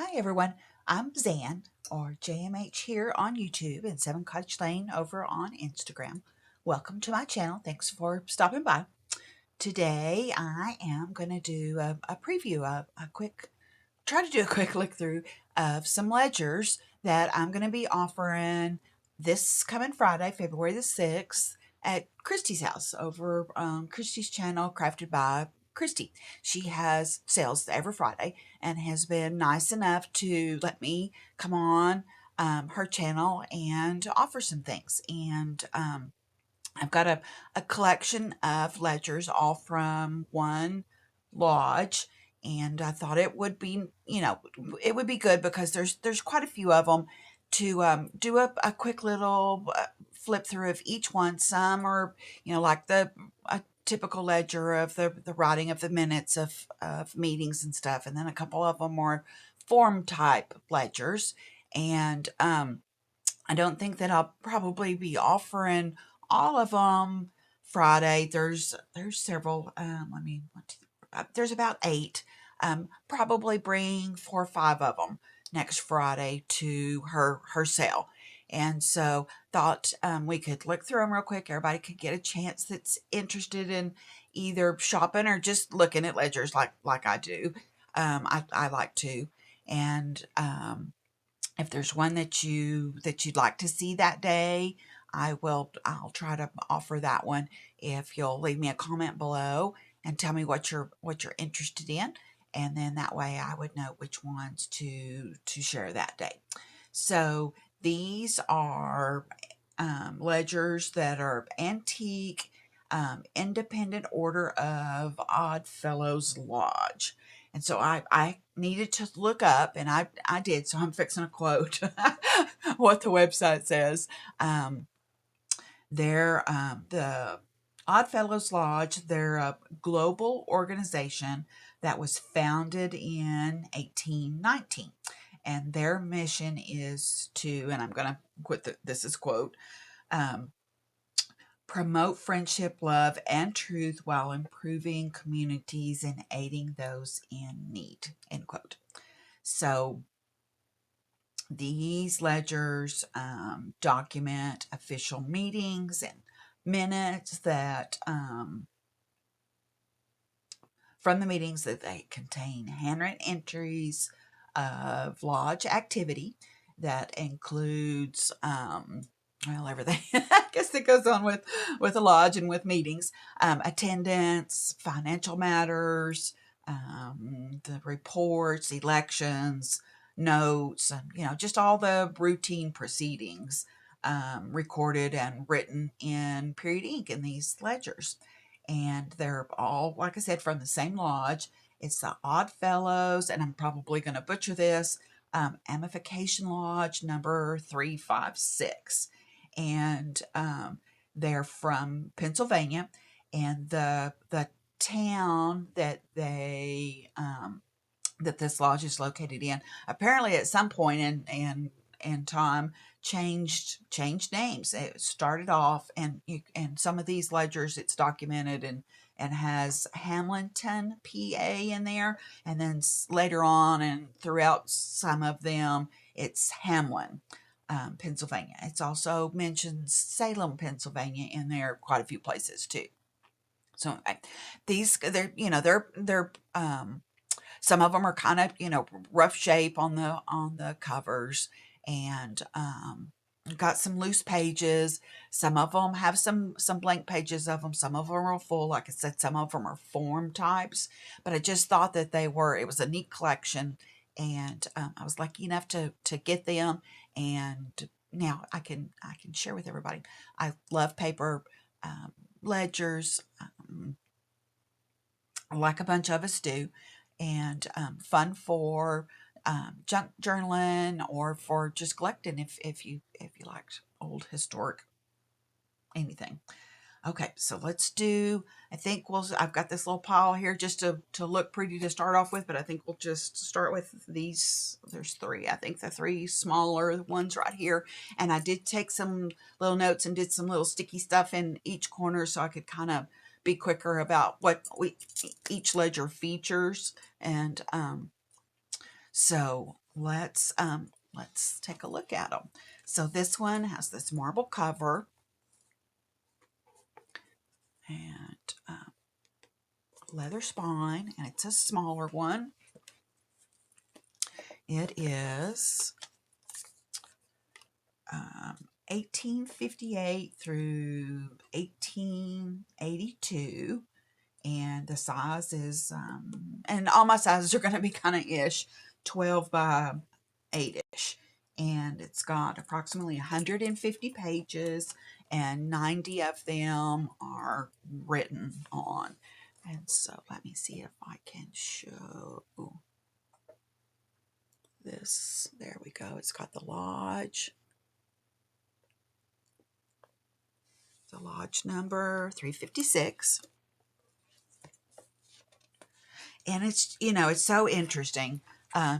Hi everyone, I'm Zan or JMH here on YouTube and 7 Cottage Lane over on Instagram. Welcome to my channel. Thanks for stopping by. Today I am going to do a preview of try to do a quick look through of some ledgers that I'm going to be offering this coming Friday, February the 6th at Christy's house over Christy's channel, Crafted by Christy. She has sales every Friday and has been nice enough to let me come on her channel and offer some things. And I've got a collection of ledgers all from one lodge, and I thought it would be, it would be good because there's quite a few of them to do a quick little flip through of each one. Some are, like the a typical ledger of the writing of the minutes of meetings and stuff, and then a couple of them more form type ledgers. And I don't think that I'll probably be offering all of them Friday. There's several. Let me. There's about 8. Probably bring 4 or 5 of them next Friday to her sale. And so thought we could look through them real quick. Everybody could get a chance that's interested in either shopping or just looking at ledgers like I do. I like to. And if there's one that you'd like to see that day, I'll try to offer that one if you'll leave me a comment below and tell me what you're interested in, and then that way I would know which ones to share that day. So these are ledgers that are antique, independent order of Odd Fellows Lodge. And so I needed to look up, and I did, so I'm fixing to quote what the website says. They're the Odd Fellows Lodge. They're a global organization that was founded in 1819. And their mission is to, and I'm going to quit, this is quote, um, promote friendship, love, and truth while improving communities and aiding those in need, end quote. So these ledgers document official meetings and minutes that from the meetings, that they contain handwritten entries of lodge activity that includes well, everything I guess that goes on with a lodge and with meetings, attendance, financial matters, the reports, elections, notes, and just all the routine proceedings recorded and written in period ink in these ledgers. And they're all, like I said, from the same lodge. It's the Odd Fellows, and I'm probably going to butcher this, Amification Lodge number 356. And they're from Pennsylvania, and the town that that this lodge is located in apparently at some point in time changed names. It started off, and some of these ledgers it's documented and has Hamilton, PA in there, and then later on and throughout some of them it's Hamlin, Pennsylvania. It's also mentions Salem, Pennsylvania in there quite a few places too. So these they're some of them are kind of, rough shape on the covers, and got some loose pages. Some of them have some blank pages of them. Some of them are full. Like I said, some of them are form types. But I just thought that it was a neat collection, and I was lucky enough to get them, and now I can share with everybody. I love paper ledgers. Like a bunch of us do, and fun for junk journaling or for just collecting if you liked old historic anything. Okay, so let's do. I think I've got this little pile here just to look pretty to start off with, but I think we'll just start with these. There's 3. I think the 3 smaller ones right here, and I did take some little notes and did some little sticky stuff in each corner so I could kind of be quicker about what each ledger features. And so let's take a look at them. So this one has this marble cover and leather spine, and it's a smaller one. It is 1858 through 1882, and the size is, and all my sizes are going to be kind of ish, 12 by 8-ish, and it's got approximately 150 pages, and 90 of them are written on. And so let me see if I can show this. There we go. It's got the lodge number 356. And it's, you know, it's so interesting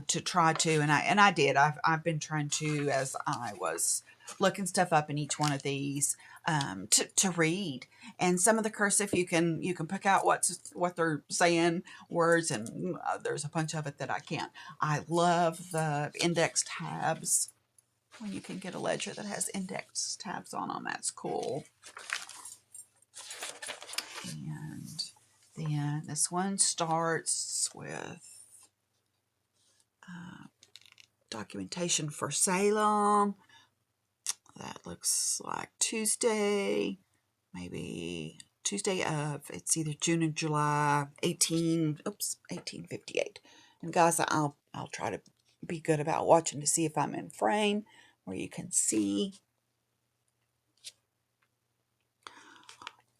to try to, and I did. I've been trying to, as I was looking stuff up in each one of these, to read. And some of the cursive you can pick out what they're saying, words, and there's a bunch of it that I can't. I love the index tabs. When you can get a ledger that has index tabs on them, that's cool. And then this one starts with documentation for Salem. That looks like Tuesday, maybe Tuesday of, it's either June or July, 1858. And guys, I'll try to be good about watching to see if I'm in frame where you can see.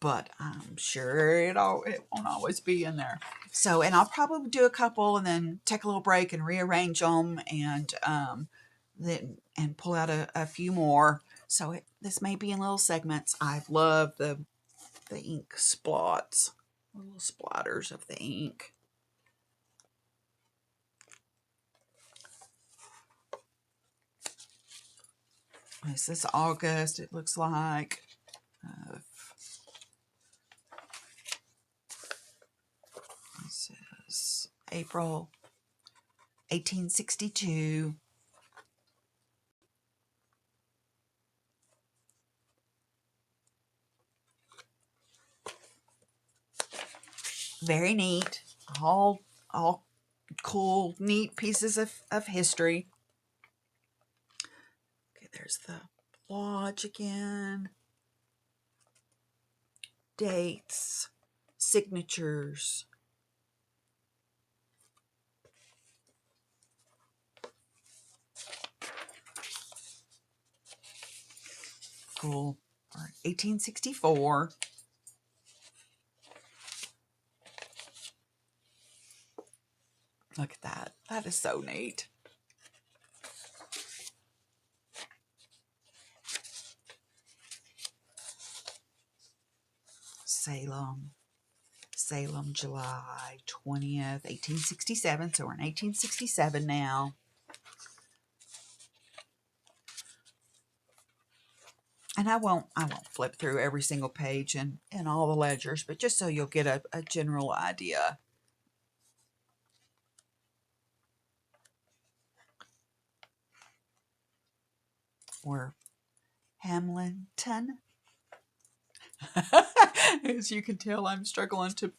But I'm sure it won't always be in there. So, and I'll probably do a couple and then take a little break and rearrange them, and then pull out a few more. So this may be in little segments. I love the ink splots, little splatters of the ink. This is August, it looks like. This is April 1862. Very neat. All cool, neat pieces of history. Okay, there's the lodge again. Dates, signatures. Cool. 1864. Look at that. That is so neat. Salem, July 20th, 1867. So we're in 1867 now. And I won't flip through every single page in all the ledgers, but just so you'll get a general idea. We're Hamilton. As you can tell, I'm struggling to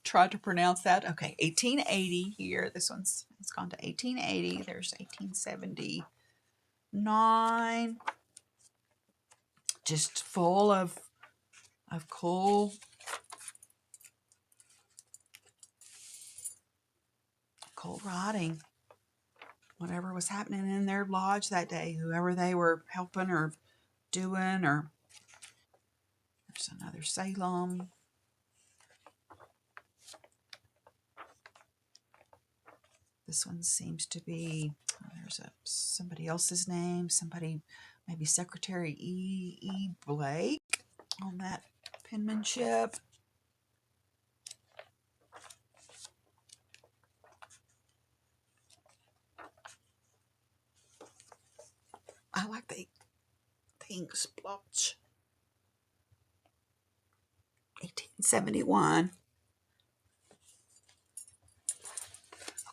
try to pronounce that. Okay, 1880 here. This one's gone to 1880. There's 1879. Just full of cool writing. Whatever was happening in their lodge that day, whoever they were helping or doing, or there's another Salem. This one seems to be, there's somebody else's name, somebody, maybe Secretary E. Blake on that penmanship. I like the ink splotch. 1871.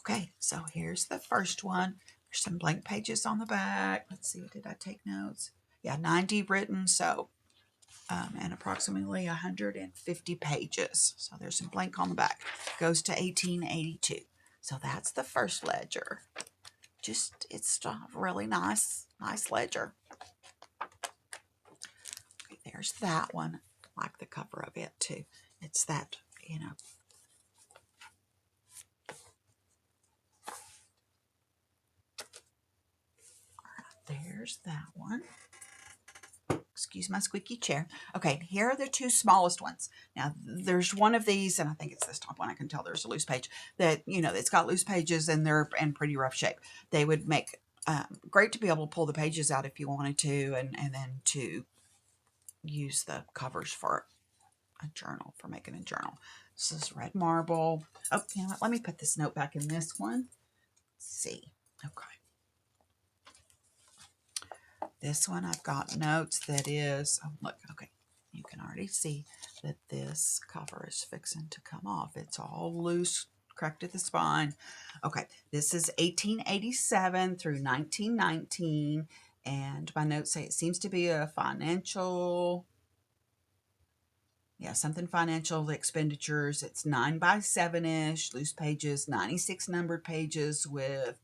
Okay, so here's the first one. There's some blank pages on the back. Let's see, did I take notes? Yeah, 90 written, so, and approximately 150 pages. So there's some blank on the back. Goes to 1882. So that's the first ledger. Just, it's a really nice ledger. Okay, there's that one. I like the cover of it too. It's that, you know. There's that one. Excuse my squeaky chair. Okay, here are the two smallest ones. Now, there's one of these, and I think it's this top one. I can tell there's a loose page that, you know, it's got loose pages and they're in pretty rough shape. They would make great to be able to pull the pages out if you wanted to, and then to use the covers for a journal, for making a journal. This is red marble. Oh, you know what? Let me put this note back in this one. Let's see. Okay. This one I've got notes that is, oh look, okay, you can already see that this cover is fixing to come off. It's all loose, cracked at the spine. Okay, this is 1887 through 1919, and my notes say it seems to be a financial, yeah, something financial expenditures. It's 9 by 7-ish, loose pages, 96 numbered pages with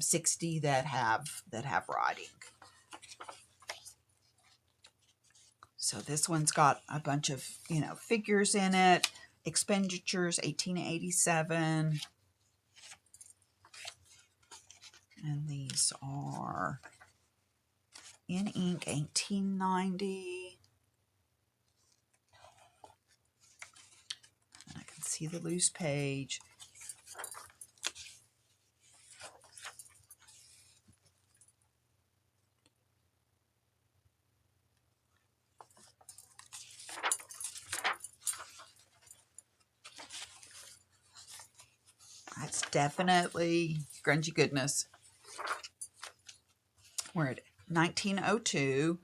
60 that have writing. So this one's got a bunch of, you know, figures in it. Expenditures, 1887. And these are in ink, 1890. And I can see the loose page. That's definitely grungy goodness. We're at 1902.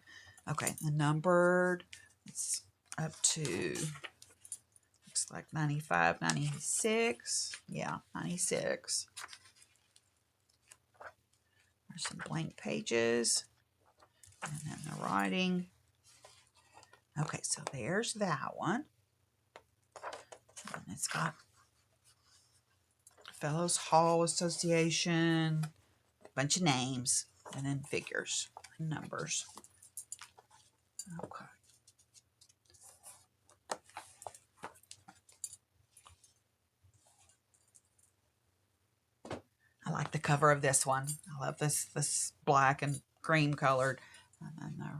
Okay, the numbered, it's up to, looks like 95, 96. Yeah, 96. There's some blank pages. And then the writing. Okay, so there's that one. And it's got Fellows Hall Association, a bunch of names, and then figures and numbers. Okay. I like the cover of this one. I love this black and cream colored, and then the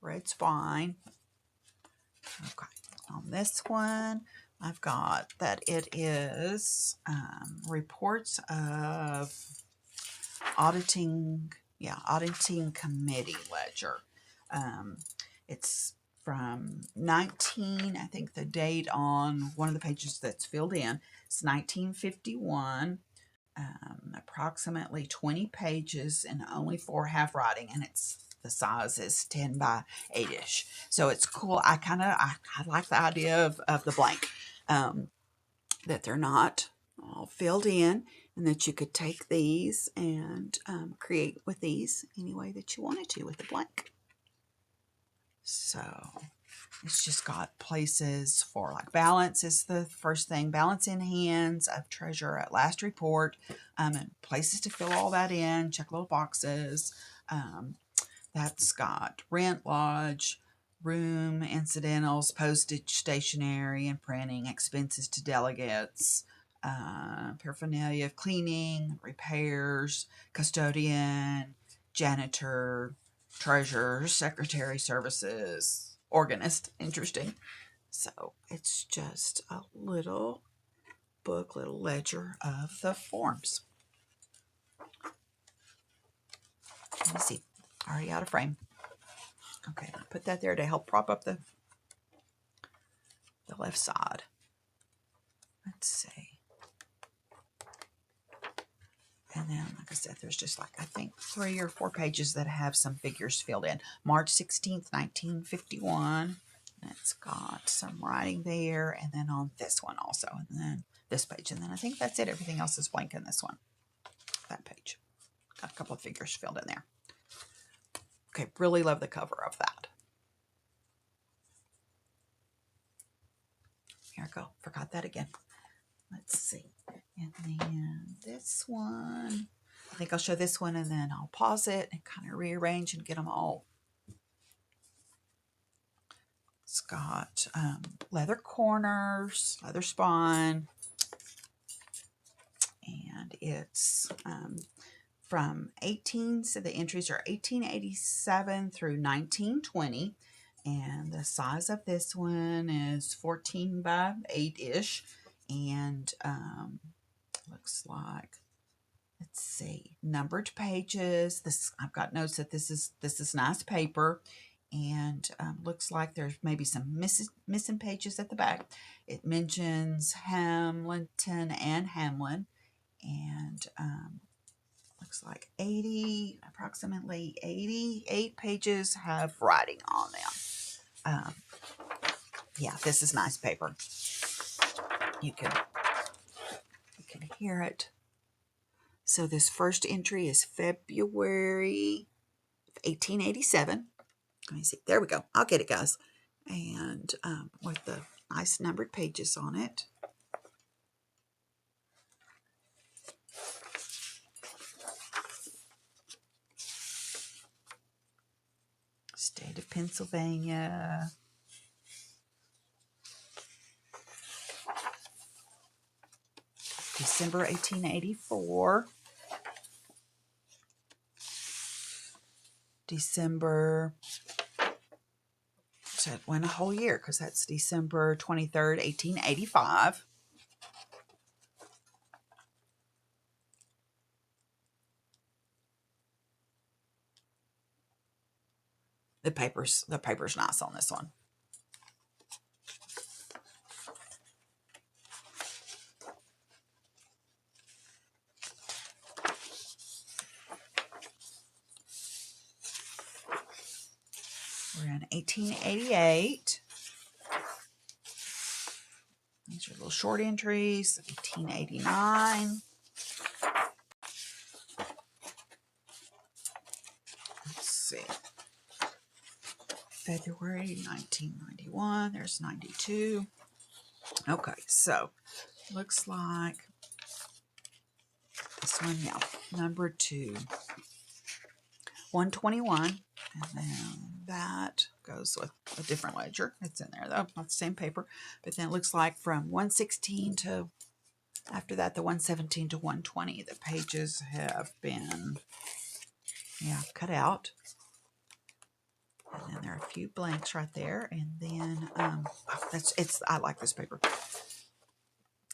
red spine. Okay. On this one, I've got that it is reports of auditing committee ledger. It's from 19, I think the date on one of the pages that's filled in, it's 1951. Approximately 20 pages and only 4 have writing, and it's the size is 10 by 8-ish. So it's cool. I like the idea of the blank, that they're not all filled in, and that you could take these and create with these any way that you wanted to with the blank. So it's just got places for, like, balance is the first thing. Balance in hands of treasurer at last report, and places to fill all that in, check little boxes. That's got rent, lodge, room, incidentals, postage, stationery, and printing, expenses to delegates, paraphernalia of cleaning, repairs, custodian, janitor, treasurer, secretary services, organist. Interesting. So it's just a little book, little ledger of the forms. Let me see. Already out of frame. Okay, I'll put that there to help prop up the left side. Let's see. And then, like I said, there's just, like, I think 3 or 4 pages that have some figures filled in. March 16th, 1951. It's got some writing there. And then on this one also. And then this page. And then I think that's it. Everything else is blank in this one. That page. a couple of figures filled in there. Okay, really love the cover of that. Here I go. Forgot that again. Let's see. And then this one. I think I'll show this one and then I'll pause it and kind of rearrange and get them all. It's got leather corners, leather spine, and it's from so the entries are 1887 through 1920, and the size of this one is 14 by 8-ish, and looks like, let's see, numbered pages. This, I've got notes that this is nice paper, and looks like there's maybe some missing pages at the back. It mentions Hamilton and Hamlin, and looks like approximately 88 pages have writing on them. Yeah, this is nice paper. You can hear it. So this first entry is February 1887. Let me see. There we go. I'll get it, guys. And with the nice numbered pages on it. State of Pennsylvania. December 1884. December, so it went a whole year because that's December 23rd, 1885. The paper's nice on this one. We're in 1888. These are little short entries. 1889. Let's see. February 1991. There's 92. Okay, so looks like this one, yeah, number 2. 121. And then that goes with a different ledger. It's in there though, not the same paper. But then it looks like from 116 to, after that, the 117 to 120, the pages have been, yeah, cut out. And then there are a few blanks right there. And then, I like this paper.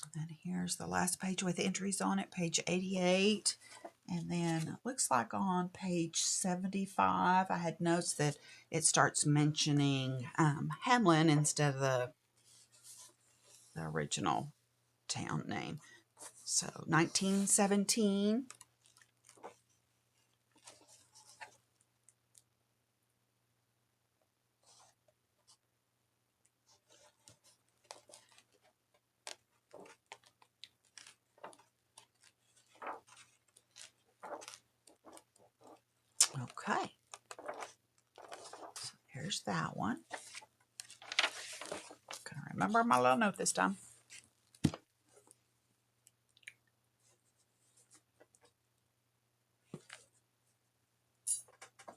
And then here's the last page with entries on it, page 88. And then it looks like on page 75, I had notes that it starts mentioning Hamlin instead of the original town name. So 1917. Okay, so here's that one. Gonna remember my little note this time.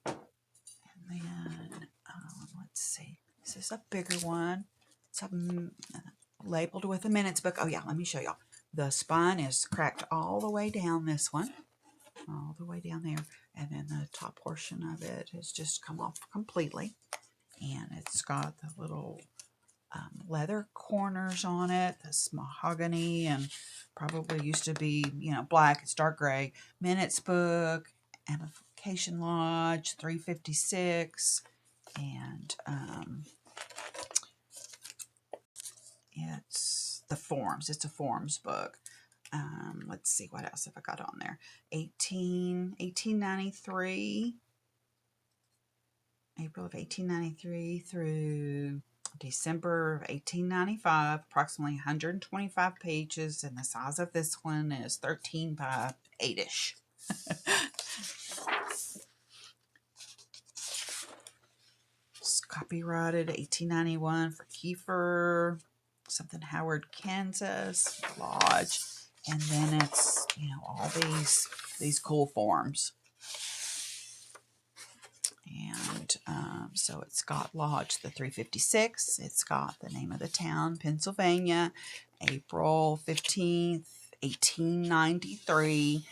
And then, let's see, this is a bigger one. It's labeled with a minutes book. Oh yeah, let me show y'all. The spine is cracked all the way down this one. All the way down there, and then the top portion of it has just come off completely, and it's got the little leather corners on it. This mahogany, and probably used to be, black. It's dark gray. Minutes book, Amplification Lodge 356, and it's the forms. It's a forms book. Let's see, what else have I got on there? 1893, April of 1893 through December of 1895, approximately 125 pages, and the size of this one is 13 by 8-ish. copyrighted 1891 for Kiefer, something Howard, Kansas, Lodge, and then it's, you know, all these cool forms. And so it's got Lodge the 356. It's got the name of the town, Pennsylvania, April 15th, 1893.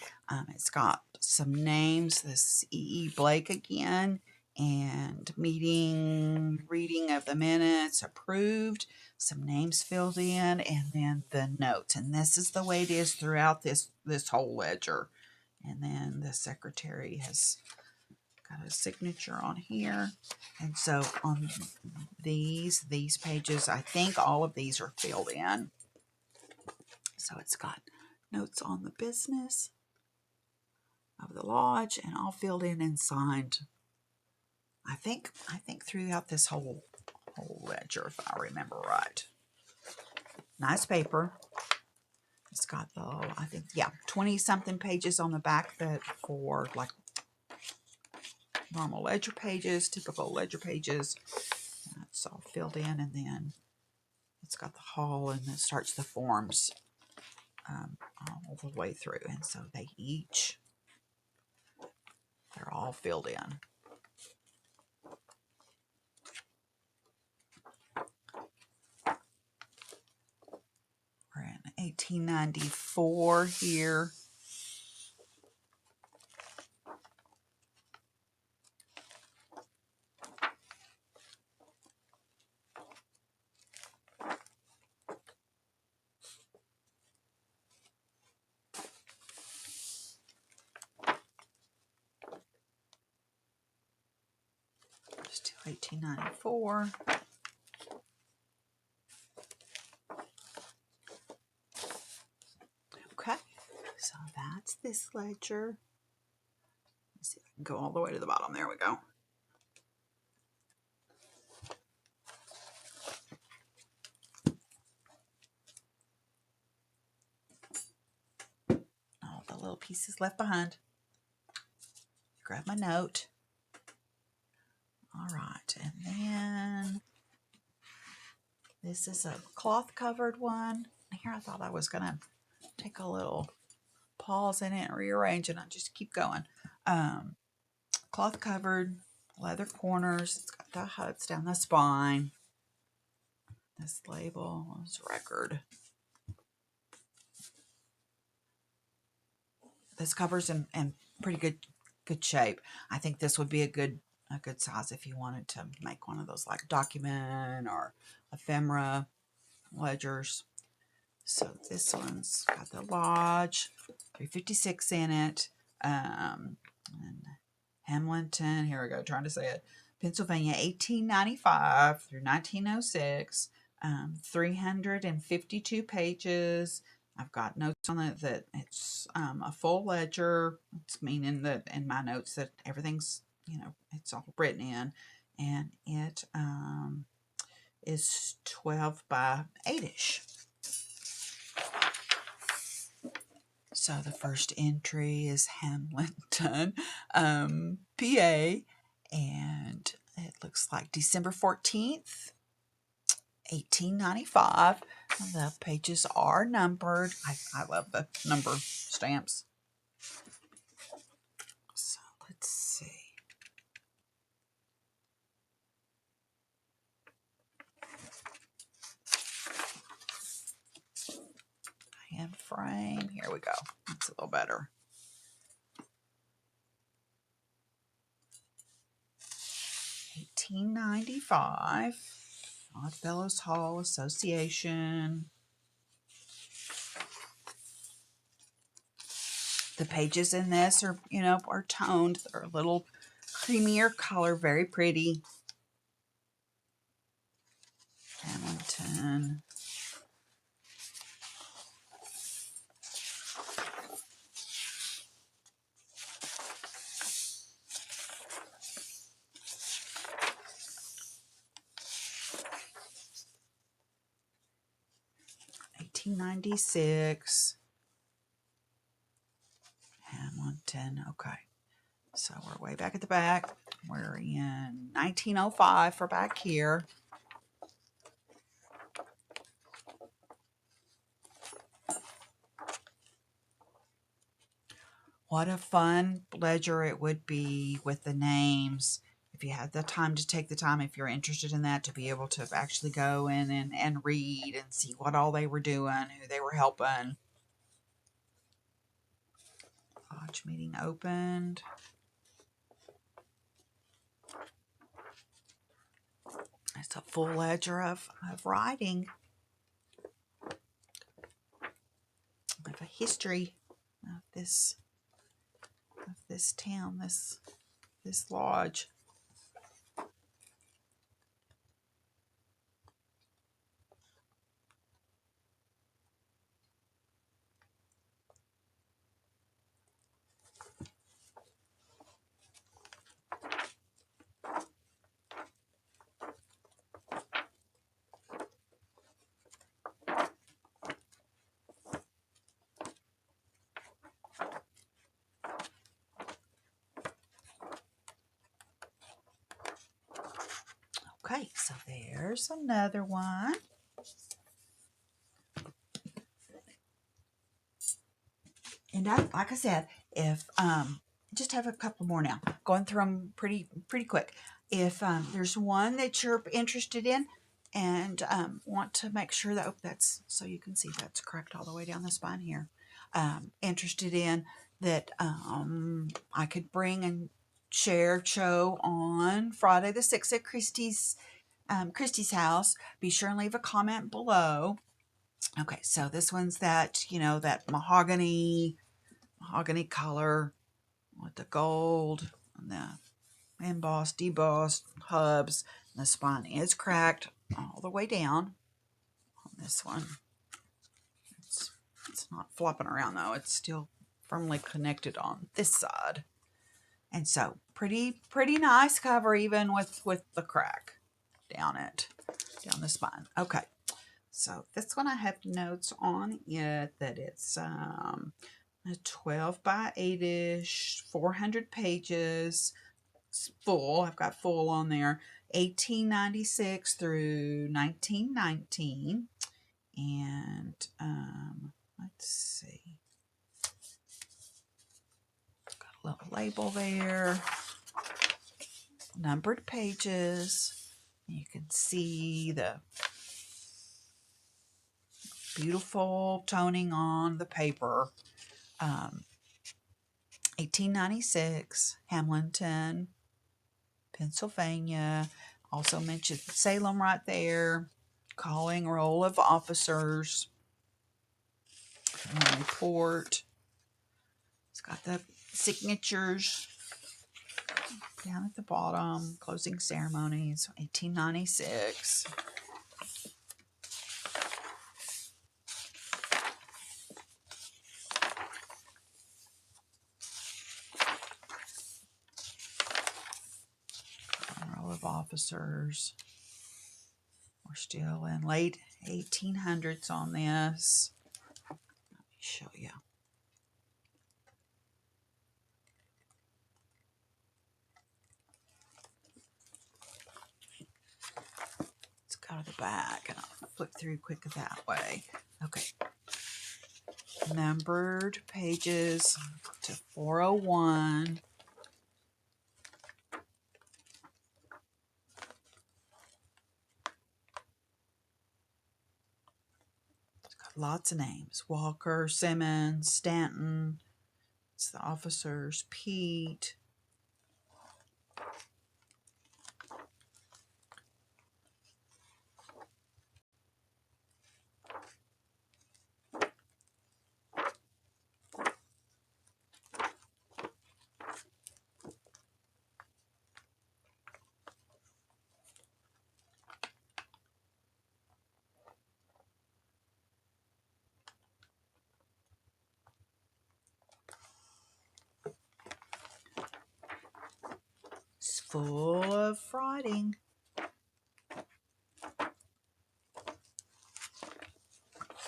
It's got some names. This E.E. Blake again. And reading of the minutes approved. Some names filled in. And then the notes. And this is the way it is throughout this whole ledger. And then the secretary has got a signature on here. And so on these pages, I think all of these are filled in. So it's got notes on the business of the lodge and all filled in and signed. I think throughout this whole ledger, if I remember right. Nice paper. It's got the, I think, yeah, 20 something pages on the back that for like normal ledger pages, typical ledger pages. That's all filled in, and then it's got the haul, and it starts the forms all the way through. And so they're all filled in. We're in 1894 here. Still 1894. Okay, so that's this ledger. Let's see if I can go all the way to the bottom. There we go. All the little pieces left behind. Grab my note. All right, and then this is a cloth covered one. Here I thought I was going to take a little pause in it and rearrange it. I just keep going. Cloth covered, leather corners. It's got the huts down the spine. This label is record. This cover's in pretty good shape. I think this would be a good size if you wanted to make one of those like document or ephemera ledgers. So this one's got the Lodge 356 in it. And Hamilton, here we go, trying to say it. Pennsylvania, 1895 through 1906. 352 pages. I've got notes on it that it's a full ledger. It's meaning that in my notes that everything's, you know, it's all written in. And it is 12 by 8-ish. So the first entry is Hamilton, PA, and it looks like December 14th, 1895. The pages are numbered. I love the number stamps. So let's see. Hand frame. Here we go. That's a little better. $18.95. Oddfellows Hall Association. The pages in this are, you know, are toned. They're a little creamier color, very pretty. Hamilton. $18.96. Hamilton. Okay. So we're way back at the back. We're in 1905 for back here. What a fun ledger it would be with the names. If you had the time to take the time, if you're interested in that, to be able to actually go in and read and see what all they were doing, who they were helping. Lodge meeting opened. It's a full ledger of writing, of a history of this town, this lodge. Okay, so there's another one. And like I said, if just have a couple more now, going through them pretty quick. If there's one that you're interested in and want to make sure that, that's, so you can see that's correct all the way down the spine here. Interested in that I could bring and show on Friday the 6th at Christy's house. Be sure and leave a comment below. Okay, so this one's that, that mahogany color with the gold and the embossed, debossed hubs. And the spine is cracked all the way down on this one. It's not flopping around though. It's still firmly connected on this side. And so pretty nice cover, even with the crack down the spine. Okay. So this one I have notes on it that it's a 12 by 8-ish, 400 pages. It's full. I've got full on there. 1896 through 1919. And let's see. Got a little label there. Numbered pages. You can see the beautiful toning on the paper. 1896, Hamilton, Pennsylvania. Also mentioned Salem right there. Calling roll of officers. Report. It's got the signatures down at the bottom. Closing ceremonies, 1896. Roll of officers. We're still in late 1800s on this. Let me show you. Let's go to the back and I'll flip through quick that way. Okay. Numbered pages to 401. It's got lots of names. Walker, Simmons, Stanton. It's the officers. Pete. It's full of writing.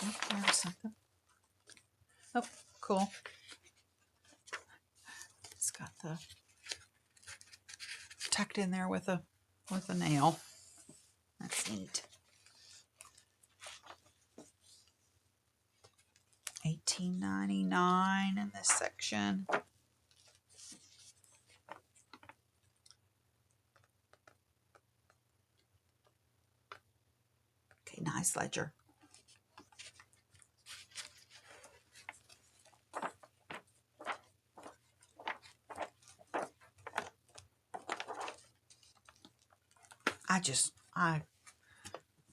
Oh, there's something. Oh, cool. It's got the tucked in there with a nail. That's neat. 18.99 in this section. Okay, nice ledger.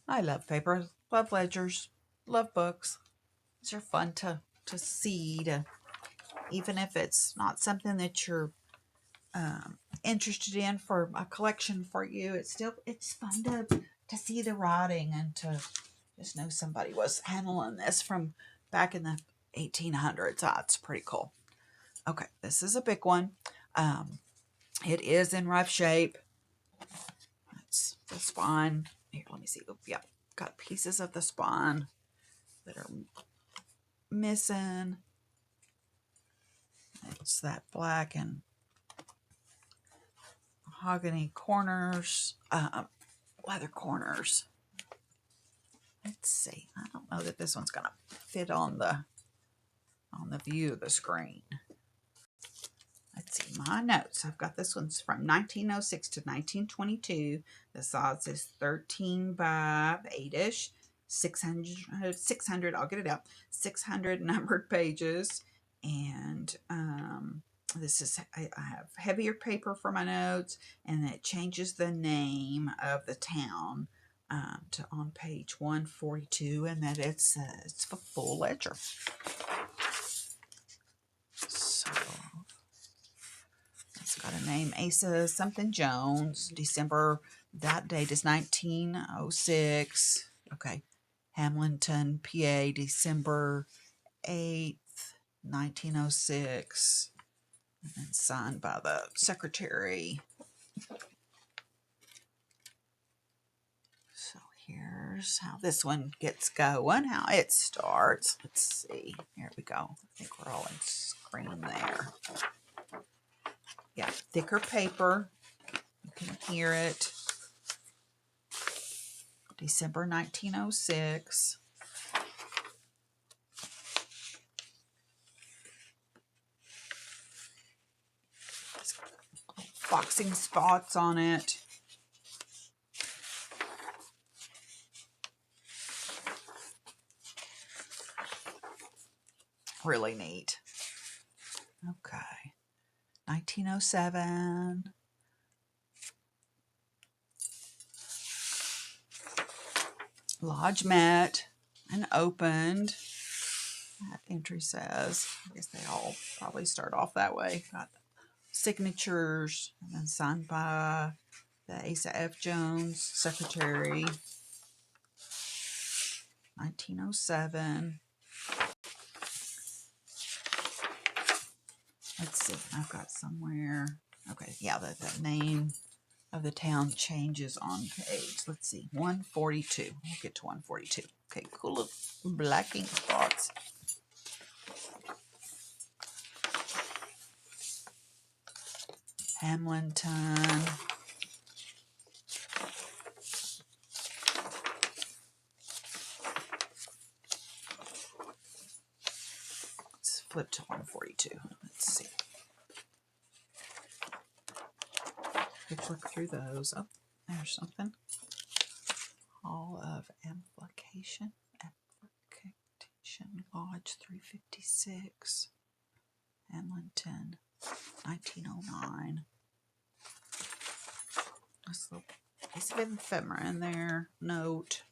I love paper, love ledgers, love books. These are fun to see, even if it's not something that you're interested in for a collection for you. It's fun to see the writing and to just know somebody was handling this from back in the 1800s. That's pretty cool. Okay, this is a big one. It is in rough shape. That's the spine. Here, let me see. Oh, yeah, got pieces of the spine that are missing. It's that black and mahogany corners, leather corners. Let's see. I don't know that this one's gonna fit on the view of the screen. Let's see, my notes. I've got this one's from 1906 to 1922. The size is 13 by 8-ish. 600, I'll get it out. 600 numbered pages. And this is, I have heavier paper for my notes, and it changes the name of the town to on page 142, and that it's a full ledger. So it's got a name, Asa something Jones. December, that date is 1906. Okay, Hamilton, PA, December 8th, 1906. And then signed by the secretary. So here's how this one gets going, how it starts. Let's see. Here we go. I think we're all in screen there. Yeah, thicker paper. You can hear it. December 1906. Boxing spots on it. Really neat. Okay. 1907. Lodge met and opened. That entry says. I guess they all probably start off that way. Got signatures, and then signed by the Asa F. Jones, secretary. 1907. Let's see, I've got somewhere. Okay, yeah, the name of the town changes on page. Let's see, 142. We'll get to 142. Okay, cool little black ink spots. Hamilton. Let's flip to 142. Let's see. Let's look through those. Oh, there's something. Hall of Amplification. Lodge 356. Hamilton, 1909. This little piece of ephemera in there. Note.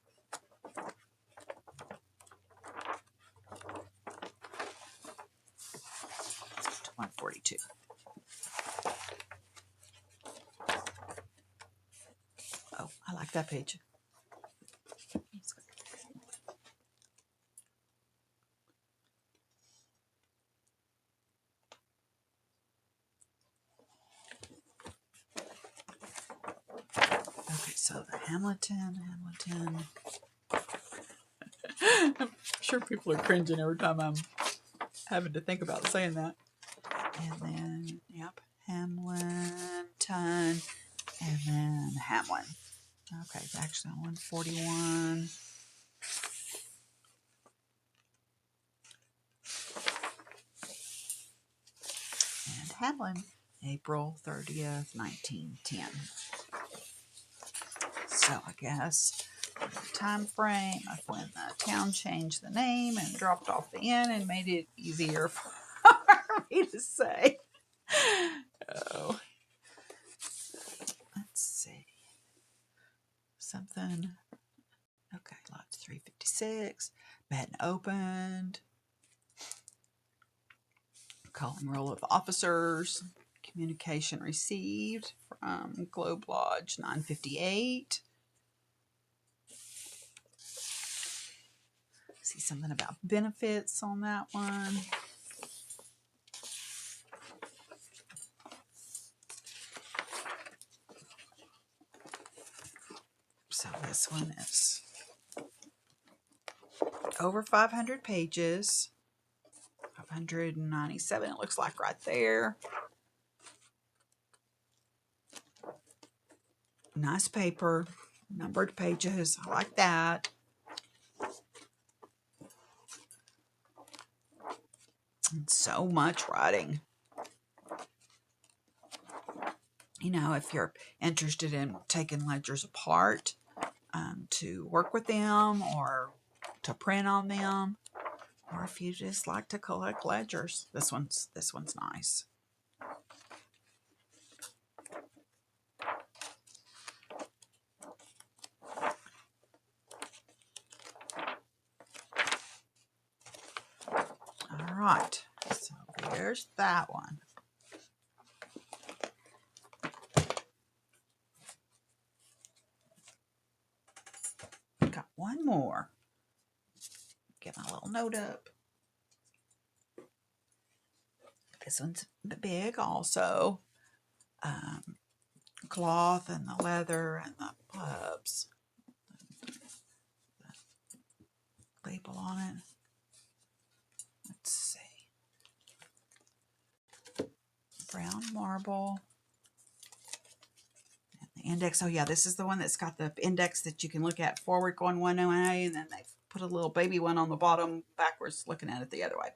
Let's go to 142. Oh, I like that page. Okay, so the Hamilton. I'm sure people are cringing every time I'm having to think about saying that. And then, yep, Hamilton. And then Hamlin. Okay, actually on 141. And Hamlin, April 30th, 1910. So I guess the time frame of when the town changed the name and dropped off the N and made it easier for me to say. Oh, let's see. Something. Okay, lots 356. Been opened. Calling roll of officers. Communication received from Globe Lodge 958. See something about benefits on that one. So this one is over 500 pages. 597 it looks like right there. Nice paper, numbered pages. I like that. And so much writing. You know, if you're interested in taking ledgers apart to work with them or to print on them, or if you just like to collect ledgers, this one's nice. All right, so there's that one. Got one more. Get my little note up. This one's big also. Cloth and the leather and the pubs. The label on it. Let's see. Brown marble. And the index. Oh yeah, this is the one that's got the index that you can look at forward going one way, and then they've put a little baby one on the bottom backwards looking at it the other way.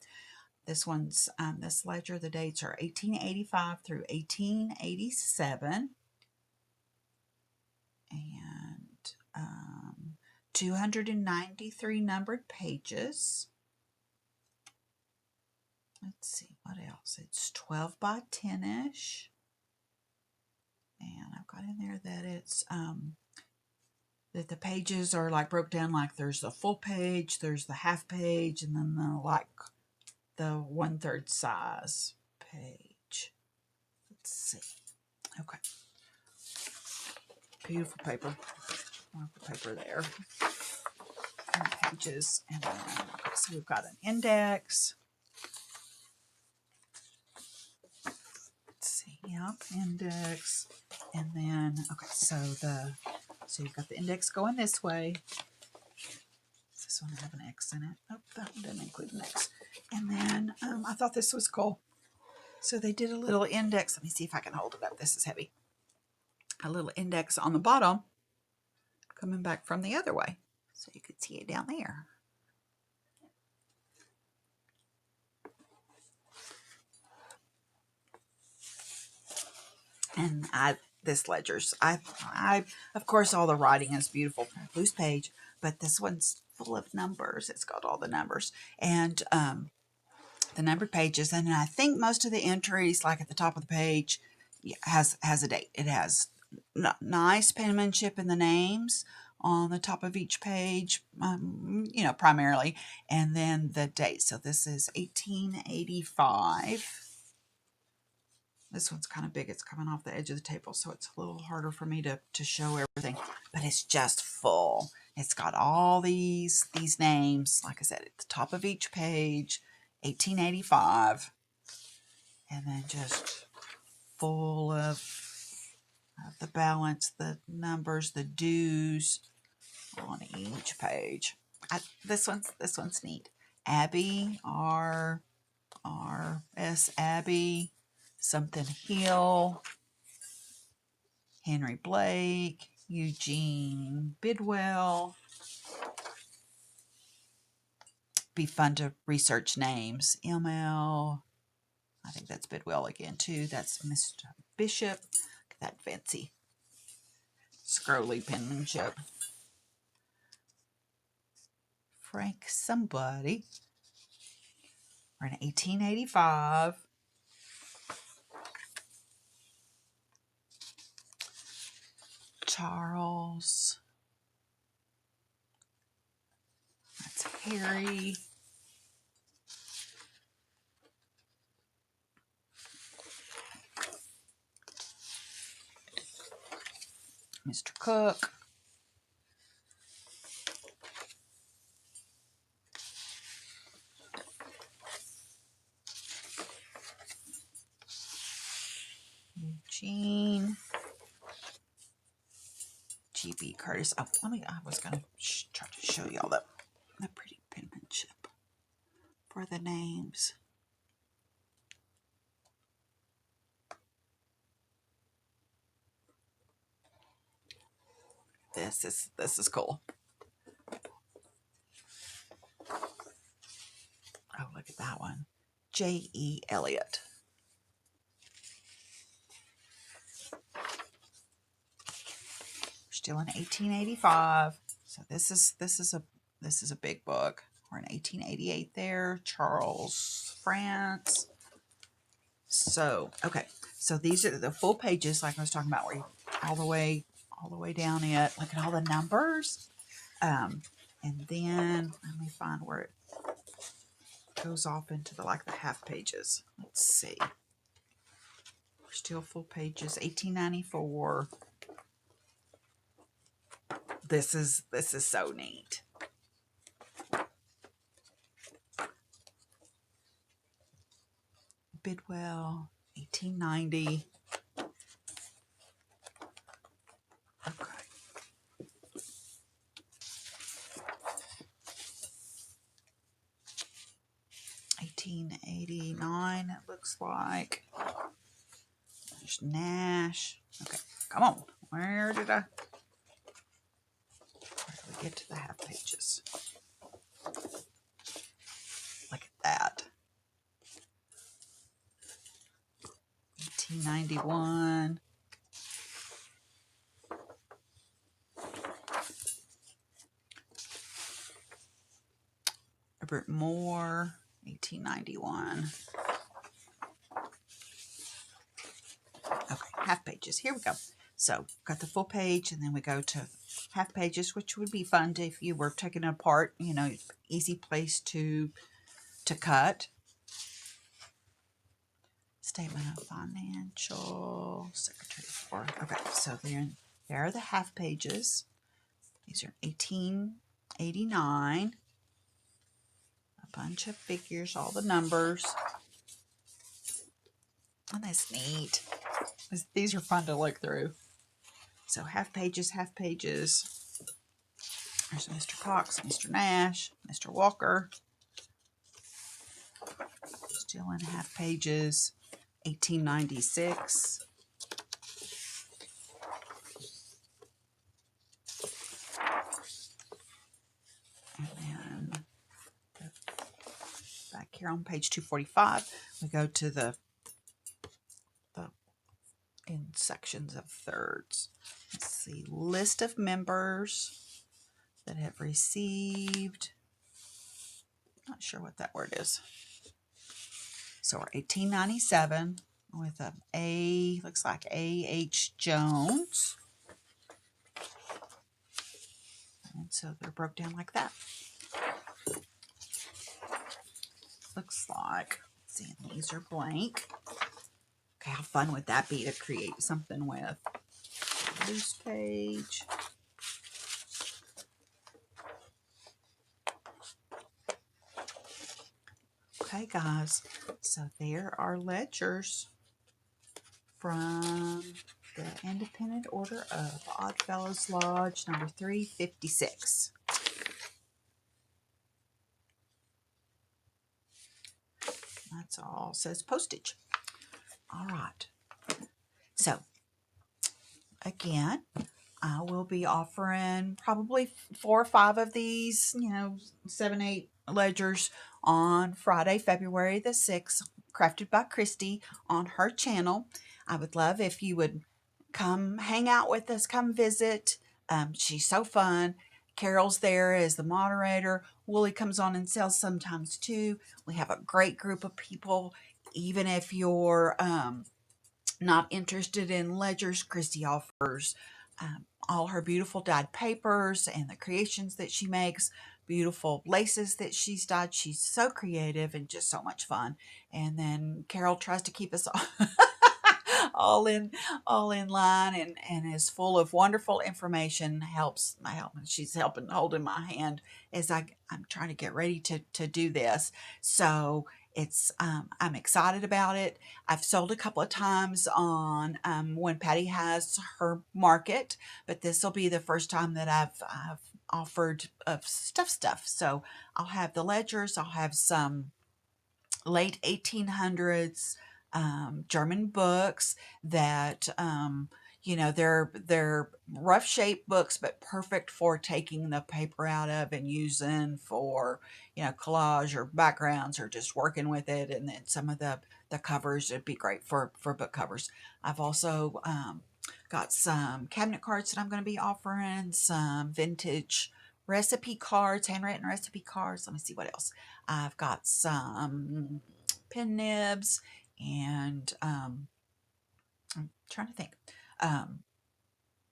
This one's, this ledger, the dates are 1885 through 1887. And 293 numbered pages. Let's see, what else? It's 12 by 10-ish. And I've got in there that it's, that the pages are like broke down, like there's the full page, there's the half page, and then the 1/3 size page. Let's see. Okay. Beautiful paper. Wonderful paper there. And pages. And then, okay, so we've got an index. Let's see. Yep, index. And then, okay, so you've got the index going this way. Does this one have an X in it? Oh, that one doesn't include an X. And then I thought this was cool. So they did a little index. Let me see if I can hold it up. This is heavy. A little index on the bottom coming back from the other way. So you could see it down there. And this ledger's, of course, all the writing is beautiful, loose page, but this one's full of numbers. It's got all the numbers and the numbered pages. And I think most of the entries, like at the top of the page, has a date. It has nice penmanship in the names on the top of each page, you know, primarily, and then the date. So this is 1885. This one's kind of big. It's coming off the edge of the table, so it's a little harder for me to show everything, but it's just full. It's got all these names, like I said, at the top of each page, 1885, and then just full of the balance, the numbers, the dues on each page. This one's neat. Abbey, R.S. Abbey, something Hill, Henry Blake, Eugene Bidwell. Be fun to research names. ML, I think that's Bidwell again too. That's Mr. Bishop. Look at that fancy scrolly penmanship. Frank somebody. We're in 1885. Charles. That's Harry. Mr. Cook. Eugene. G.B. Curtis. Oh, I was going to try to show y'all the pretty penmanship for the names. This is cool. Oh, look at that one. J.E. Eliot. We're still in 1885. So this is a big book. We're in 1888 there. Charles, France. So, okay. So these are the full pages like I was talking about, where you all the way down it. Look at all the numbers. And then let me find where it goes off into the half pages. Let's see. We're still full pages. 1894. This is so neat. Bidwell, 1890. Okay. $1889, it looks like. There's Nash. Okay, come on. Where did we get to the half pages? Look at that. 1891. Robert Moore, 1891. Okay, half pages. Here we go. So, got the full page, and then we go to half pages, which would be fun if you were taking it apart. You know, easy place to cut. Statement of Financial Secretary for. Okay, so there are the half pages. These are 1889. A bunch of figures, all the numbers. Oh, that's neat. These are fun to look through. So half pages, half pages. There's Mr. Cox, Mr. Nash, Mr. Walker. Still in half pages. 1896. And then back here on page 245, we go to the in sections of thirds. Let's see, list of members that have received. Not sure what that word is. So we're 1897 with A, looks like A.H. Jones. And so they're broke down like that. Looks like, let's see, and these are blank. Okay, how fun would that be to create something with? Loose page. Okay, guys, so there are ledgers from the Independent Order of Oddfellows Lodge, number 356. That's all says postage. All right. So, again, I will be offering probably 4 or 5 of these, 7, 8 ledgers on Friday, February the 6th, crafted by Christy on her channel. I would love if you would come hang out with us, come visit. She's so fun. Carol's there as the moderator. Wooly comes on and sells sometimes too. We have a great group of people. Even if you're not interested in ledgers, Christy offers all her beautiful dyed papers and the creations that she makes, beautiful laces that she's dyed. She's so creative and just so much fun. And then Carol tries to keep us all in all in line, and is full of wonderful information. She's helping holding my hand as I'm trying to get ready to do this. So it's I'm excited about it. I've sold a couple of times on when Patty has her market, but this will be the first time that I've offered of stuff. So I'll have the ledgers. I'll have some late 1800s German books that they're rough shaped books, but perfect for taking the paper out of and using for collage or backgrounds or just working with it. And then some of the covers would be great for book covers. I've also got some cabinet cards that I'm going to be offering, some vintage recipe cards, handwritten recipe cards. Let me see what else. I've got some pen nibs and I'm trying to think.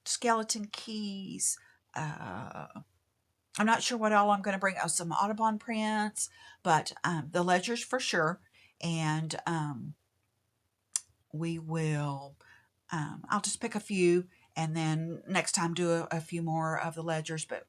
Skeleton keys. I'm not sure what all I'm going to bring. Oh, some Audubon prints, but the ledgers for sure. And we will, I'll just pick a few and then next time do a few more of the ledgers. But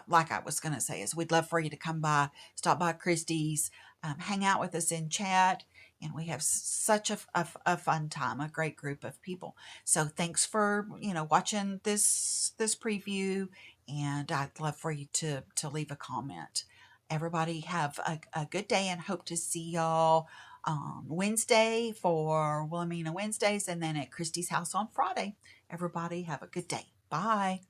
like I was going to say is we'd love for you to come by, stop by Christie's, hang out with us in chat. And we have such a fun time, a great group of people. So thanks for, watching this preview. And I'd love for you to leave a comment. Everybody have a good day and hope to see y'all Wednesday for Wilhelmina Wednesdays and then at Christy's house on Friday. Everybody have a good day. Bye.